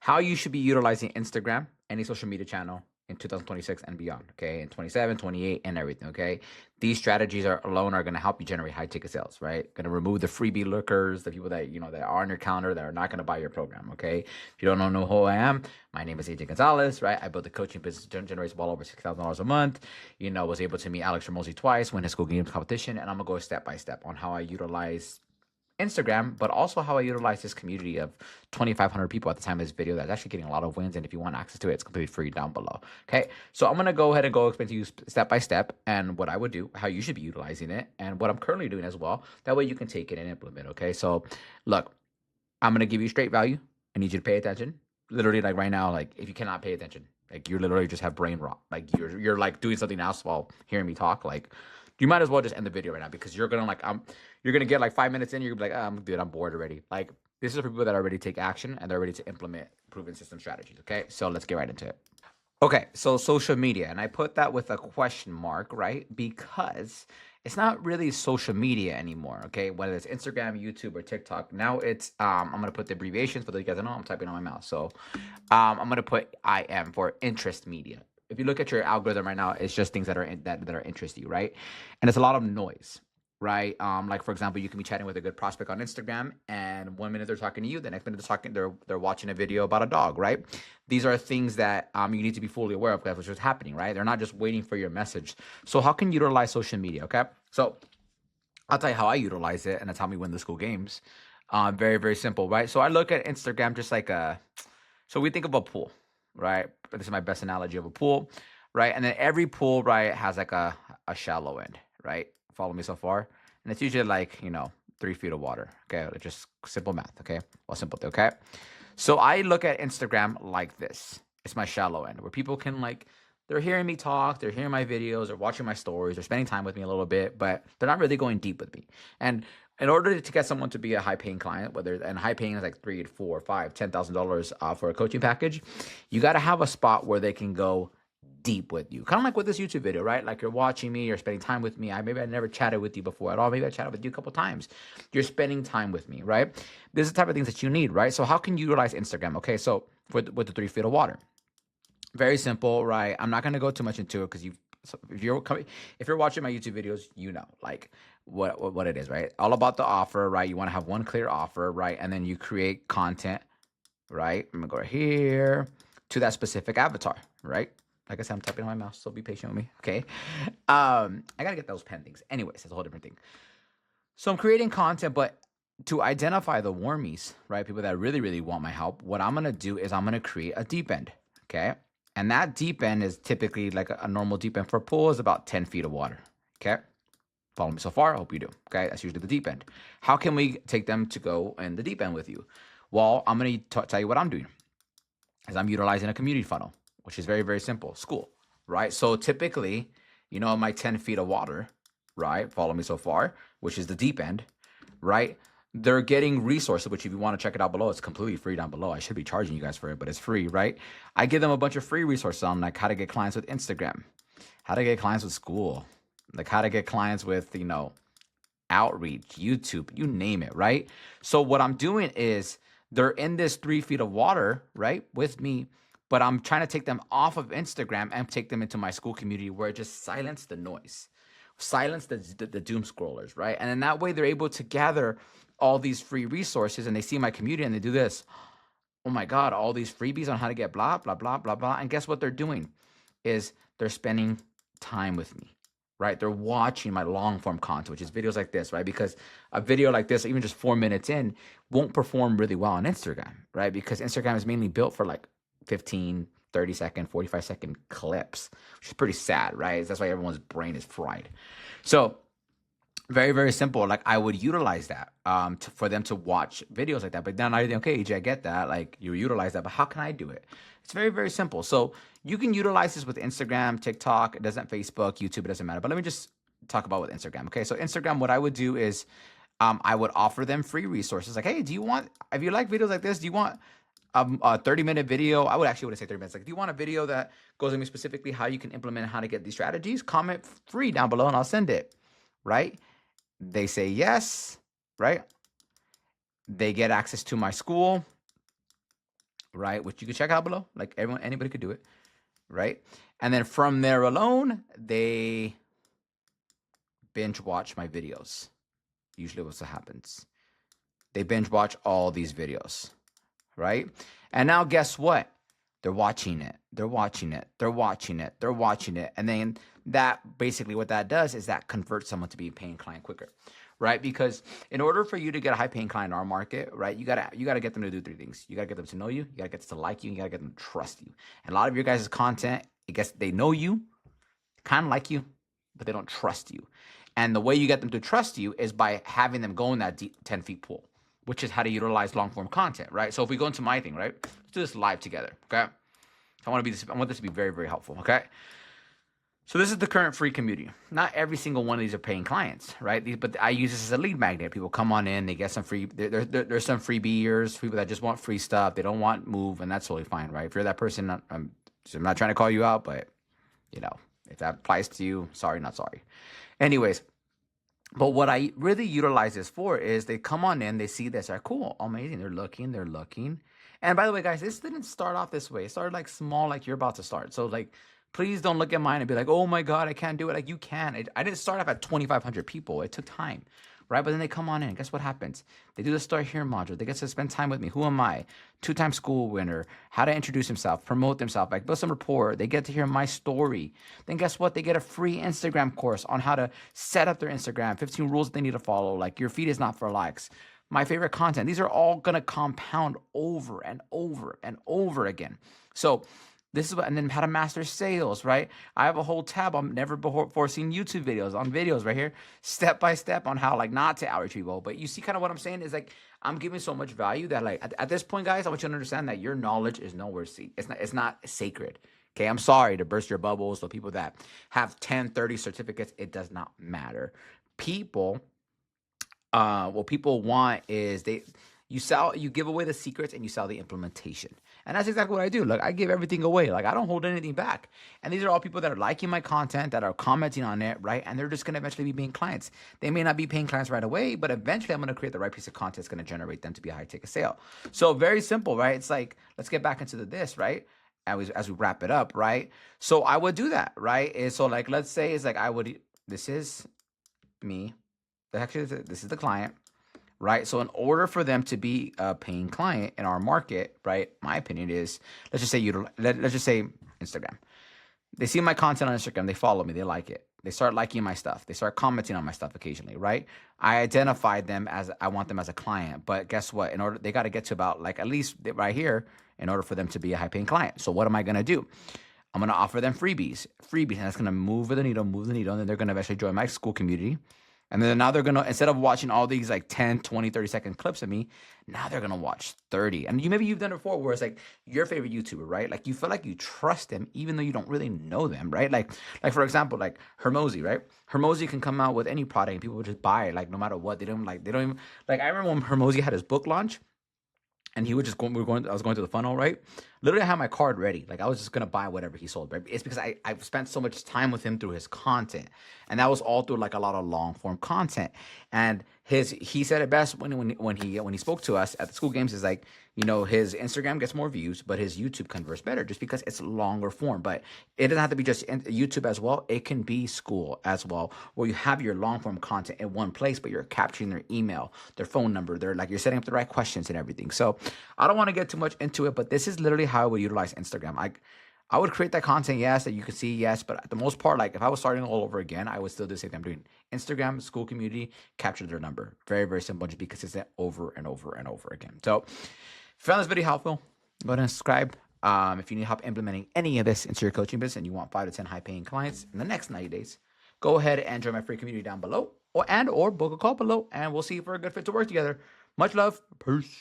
how you should be utilizing Instagram, any social media channel in 2026 and beyond, okay? In 27, 28, and everything, okay? These strategies are alone are going to help you generate high ticket sales, right? Going to remove the freebie lookers, the people that, that are on your calendar that are not going to buy your program, okay? If you don't know who I am, my name is AJ Gonzalez, right? I built a coaching business that generates well over $6,000 a month. Was able to meet Alex Ramosi twice, win his School Games competition, and I'm going to go step by step on how I utilize Instagram, but also how I utilize this community of 2,500 people at the time of this video that's actually getting a lot of wins. And if you want access to it, it's completely free down below. Okay. So I'm going to go ahead and go explain to you step by step and what I would do, how you should be utilizing it, and what I'm currently doing as well. That way you can take it and implement. Okay. So look, I'm going to give you straight value. I need you to pay attention. Literally, like right now, like if you cannot pay attention, like you literally just have brain rot. Like you're like doing something else while hearing me talk. Like you might as well just end the video right now because you're gonna you're gonna get like 5 minutes in, you're gonna be like, I'm dude, I'm bored already. Like this is for people that are ready to take action and they're ready to implement proven system strategies. Okay, so let's get right into it. Okay, so social media, and I put that with a question mark, right? Because it's not really social media anymore, okay? Whether it's Instagram, YouTube, or TikTok. Now it's I'm gonna put the abbreviations for those you guys don't know. I'm typing on my mouse, so I'm gonna put IM for interest media. If you look at your algorithm right now, it's just things that are interest you, right? And it's a lot of noise, right? Like for example, you can be chatting with a good prospect on Instagram, and 1 minute they're talking to you, the next minute they're watching a video about a dog, right? These are things that you need to be fully aware of, which is happening, right? They're not just waiting for your message. So how can you utilize social media? Okay, so I'll tell you how I utilize it, and that's how we win the school games. Very very simple, right? So I look at Instagram just like so we think of a pool, right? This is my best analogy of a pool, right? And then every pool, right, has like a shallow end, right? Follow me so far? And it's usually like, 3 feet of water. Okay. Just simple math. Okay. Well, simple. Okay. So I look at Instagram like this. It's my shallow end where people can they're hearing me talk, they're hearing my videos, they're watching my stories, they're spending time with me a little bit, but they're not really going deep with me. And in order to get someone to be a high paying client, and high paying is like $3, $4, $5, $10,000 for a coaching package, you got to have a spot where they can go deep with you. Kind of like with this YouTube video, right? Like you're watching me, you're spending time with me. Maybe I never chatted with you before at all. Maybe I chatted with you a couple times. You're spending time with me, right? This is the type of things that you need, right? So how can you utilize Instagram? Okay, so with the 3 feet of water, very simple, right? I'm not going to go too much into it because if you're watching my YouTube videos, like what it is, right? All about the offer, right? You want to have one clear offer, right? And then you create content, right? I'm gonna go right here to that specific avatar, right? Like I said, I'm typing on my mouse, so be patient with me, okay? I gotta get those pen things. Anyways, that's a whole different thing. So I'm creating content, but to identify the warmies, right? People that really, really want my help, what I'm gonna do is I'm gonna create a deep end, okay? And that deep end is typically like a normal deep end for a pool is about 10 feet of water, okay? Follow me so far? I hope you do, okay? That's usually the deep end. How can we take them to go in the deep end with you? Well, I'm gonna tell you what I'm doing is I'm utilizing a community funnel, which is very, very simple. Skool, right? So typically, my 10 feet of water, right? Follow me so far, which is the deep end, right? They're getting resources, which if you want to check it out below, it's completely free down below. I should be charging you guys for it, but it's free, right? I give them a bunch of free resources on like how to get clients with Instagram, how to get clients with Skool, like how to get clients with, outreach, YouTube, you name it, right? So what I'm doing is they're in this 3 feet of water, right, with me, but I'm trying to take them off of Instagram and take them into my Skool community where it just silence the noise, silence the doom scrollers, right? And in that way, they're able to gather all these free resources and they see my community and they do this. Oh my God, all these freebies on how to get blah, blah, blah, blah, blah. And guess what they're doing is they're spending time with me, right? They're watching my long form content, which is videos like this, right? Because a video like this, even just 4 minutes in, won't perform really well on Instagram, right? Because Instagram is mainly built for like 15, 30-second, 45-second clips, which is pretty sad, right? That's why everyone's brain is fried. So very, very simple. Like I would utilize that for them to watch videos like that. But then I think, okay, AJ, I get that. Like you utilize that, but how can I do it? It's very, very simple. So you can utilize this with Instagram, TikTok. It doesn't Facebook, YouTube. It doesn't matter. But let me just talk about with Instagram. Okay, so Instagram, what I would do is I would offer them free resources. Like, hey, if you like videos like this, do you want a 30-minute video? I would say 30 minutes. Like, do you want a video that goes into specifically how you can implement how to get these strategies? Comment free down below and I'll send it, right? They say yes, right? They get access to my Skool, right? Which you can check out below. Like anybody could do it, right? And then from there alone, they binge watch my videos. Usually what's what happens. They binge watch all these videos, right? And now guess what? They're watching it. They're watching it. They're watching it. They're watching it. And then that basically what that does is that converts someone to be a paying client quicker, right? Because in order for you to get a high paying client in our market, right, you gotta get them to do three things. You gotta get them to know you, you gotta get them to like you, and you gotta get them to trust you. And a lot of your guys' content, I guess they know you, kind of like you, but they don't trust you. And the way you get them to trust you is by having them go in that deep 10 feet pool, which is how to utilize long form content, right? So if we go into my thing, right, let's do this live together, okay? I want this to be very, very helpful, okay? So this is the current free community. Not every single one of these are paying clients, right? But I use this as a lead magnet. People come on in, they get some free. There's some freebiers, people that just want free stuff. They don't want move, and that's totally fine, right? If you're that person, I'm not trying to call you out, but you know, if that applies to you, sorry, not sorry. Anyways, but what I really utilize this for is they come on in, they see this, are cool, amazing. They're looking. And by the way, guys, this didn't start off this way. It started like small, like you're about to start. So like, please don't look at mine and be like, oh my God, I can't do it. Like you can. I didn't start off at 2,500 people. It took time, right? But then they come on in. Guess what happens? They do the Start Here module. They get to spend time with me. Who am I? 2-time Skool winner. How to introduce himself, promote themselves, like build some rapport. They get to hear my story. Then guess what? They get a free Instagram course on how to set up their Instagram, 15 rules that they need to follow. Like your feed is not for likes. My favorite content. These are all going to compound over and over and over again. So this is what, and then how to master sales, right? I have a whole tab on never before seen YouTube videos on videos right here, step by step on how like not to outreach people. But you see kind of what I'm saying is like, I'm giving so much value that like at this point, guys, I want you to understand that your knowledge is nowhere see. It's not sacred. Okay. I'm sorry to burst your bubbles. So people that have 10, 30 certificates, it does not matter. What people want is you give away the secrets and you sell the implementation. And that's exactly what I do. Like I give everything away. Like I don't hold anything back. And these are all people that are liking my content, that are commenting on it, right? And they're just going to eventually be paying clients. They may not be paying clients right away, but eventually I'm going to create the right piece of content that's going to generate them to be a high ticket sale. So very simple, right? It's like, let's get back into this, right? As we wrap it up, right? So I would do that, right? And so like, let's say it's like this is me. Actually, this is the client, right? So in order for them to be a paying client in our market, right? My opinion is, let's just say Instagram. They see my content on Instagram, they follow me, they like it. They start liking my stuff. They start commenting on my stuff occasionally, right? I identified them as, I want them as a client, but guess what? They got to get to about like at least right here in order for them to be a high paying client. So what am I going to do? I'm going to offer them freebies, and that's going to move the needle, and then they're going to eventually join my Skool community. And then now they're going to, instead of watching all these like 10, 20, 30-second clips of me, now they're going to watch 30. And maybe you've done it before where it's like your favorite YouTuber, right? Like you feel like you trust them even though you don't really know them, right? Like for example, like Hermosi, right? Hermosi can come out with any product and people will just buy it, like no matter what. They don't even, like I remember when Hermosi had his book launch. And he would just go, I was going through the funnel, right? Literally, I had my card ready. Like, I was just going to buy whatever he sold, right? It's because I've spent so much time with him through his content. And that was all through, like, a lot of long-form content. And he said it best when he spoke to us at the Skool Games is like, you know, his Instagram gets more views, but his YouTube converts better just because it's longer form. But it doesn't have to be just YouTube as well. It can be Skool as well, where you have your long-form content in one place, but you're capturing their email, their phone number. You're setting up the right questions and everything. So I don't want to get too much into it, but this is literally how I would utilize Instagram. I would create that content, yes, that you can see, yes, but at the most part, like if I was starting all over again, I would still do the same thing I'm doing. Instagram, Skool community, capture their number. Very, very simple. Just be consistent over and over and over again. So if you found this video helpful, go ahead and subscribe. If you need help implementing any of this into your coaching business and you want 5 to 10 high paying clients in the next 90 days, go ahead and join my free community down below or book a call below, and we'll see if we're a good fit to work together. Much love. Peace.